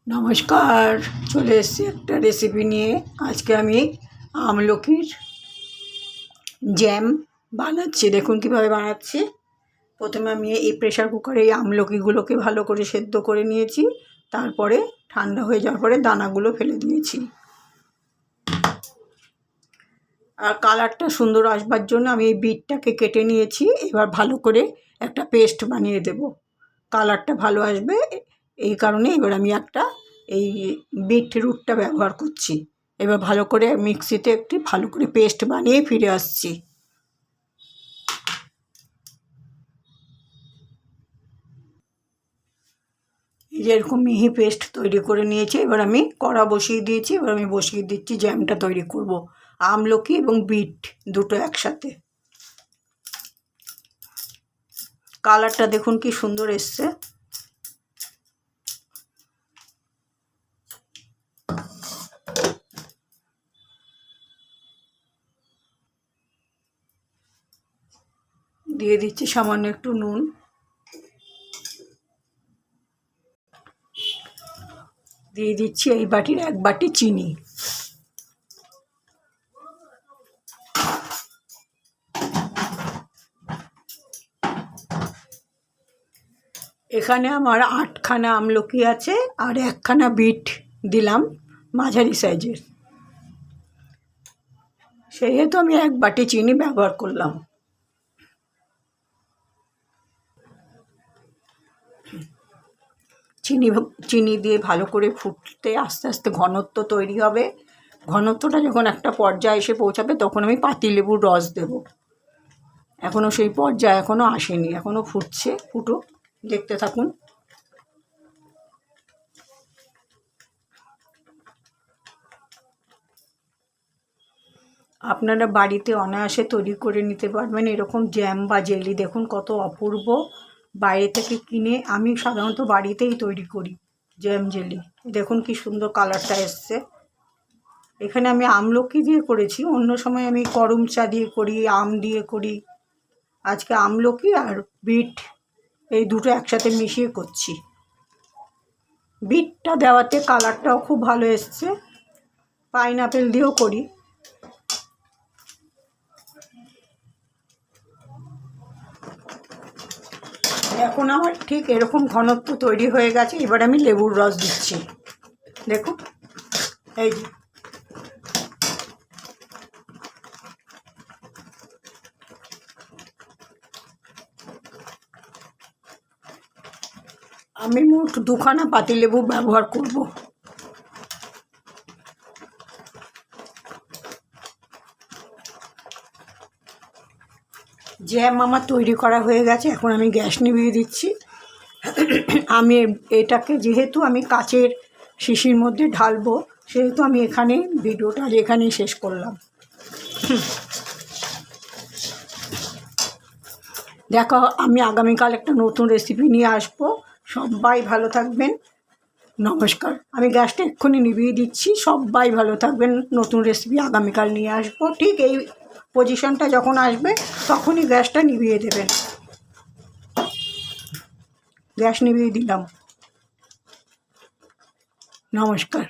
নমস্কার, চলে এসেছি একটা রেসিপি নিয়ে। আজকে আমি আমলকির জ্যাম বানাচ্ছি। দেখুন কিভাবে বানাচ্ছি। প্রথমে আমি এই প্রেশার কুকারে এই আমলকিগুলোকে ভালো করে সেদ্ধ করে নিয়েছি। তারপরে ঠান্ডা হয়ে যাওয়ার পরে দানাগুলো ফেলে দিয়েছি। আর কালারটা সুন্দর আসবার জন্য আমি এই বিটটাকে কেটে নিয়েছি। এবার ভালো করে একটা পেস্ট বানিয়ে দেব, কালারটা ভালো আসবে এই কারণে। এবার আমি একটা এই বিট রুটটা ব্যবহার করছি। এবার ভালো করে মিক্সিতে একটি ভালো করে পেস্ট বানিয়ে ফিরে আসছি। এই যে এরকম মিহি পেস্ট তৈরি করে নিয়েছি। এবার আমি কড়া বসিয়ে দিয়েছি। এবার আমি বসিয়ে দিচ্ছি জ্যামটা তৈরি করব। আমলকি এবং বিট দুটো একসাথে। কালারটা দেখুন কি সুন্দর এসছে। দিয়ে দিচ্ছি সামান্য একটু নুন, দিয়ে দিচ্ছি এই বাটির 1 বাটি চিনি। এখানে আমার 8খানা আমলকি আছে আর 1খানা বিট দিলাম মাঝারি সাইজের, সেহেতু আমি 1 বাটি চিনি ব্যবহার করলাম। চিনি দিয়ে ভালো করে ফুটতে আস্তে আস্তে ঘনত্ব তৈরি হবে। ঘনত্বটা যখন একটা পর্যায়ে এসে পৌঁছাবে তখন আমি পাতিলেবুর রস দেব। এখনও সেই পর্যায়ে এখনও আসেনি, এখনও ফুটছে। ফুটুক, দেখতে থাকুন। আপনারা বাড়িতে অনায়াসে তৈরি করে নিতে পারবেন এরকম জ্যাম বা জেলি। দেখুন কত অপূর্ব। বাইরে থেকে কিনে আমি সাধারণত বাড়িতেই তৈরি করি জ্যাম জেলি। দেখুন কি সুন্দর কালারটা এসছে। এখানে আমি আমলকি দিয়ে করেছি, অন্য সময় আমি করম চা দিয়ে করি, আম দিয়ে করি। আজকে আমলকি আর বিট এই দুটো একসাথে মিশিয়ে করছি। বিটটা দেওয়াতে কালারটাও খুব ভালো এসছে। পাইনাপেল দিয়েও করি। এখন আমার ঠিক এরকম ঘনত্ব তৈরি হয়ে গেছে। এবার আমি লেবুর রস দিচ্ছি। দেখুন এই যে, আমি মোট 2খানা পাতিলেবু ব্যবহার করব। জ্যাম আমার তৈরি করা হয়ে গেছে। এখন আমি গ্যাস নিভিয়ে দিচ্ছি। আমি এটাকে যেহেতু আমি কাচের শিশির মধ্যে ঢালবো, সেহেতু আমি এখানে ভিডিওটা এখানেই শেষ করলাম। দেখো, আমি আগামীকাল একটা নতুন রেসিপি নিয়ে আসবো। সবাই ভালো থাকবেন। নমস্কার। আমি গ্যাসটা এক্ষুনি নিভিয়ে দিচ্ছি। সবাই ভালো থাকবেন। নতুন রেসিপি আগামীকাল নিয়ে আসবো। ঠিক এই পজিশনটা যখন আসবে তখনই গ্যাসটা নিভিয়ে দেবেন। গ্যাস নিভিয়ে দিলাম। নমস্কার।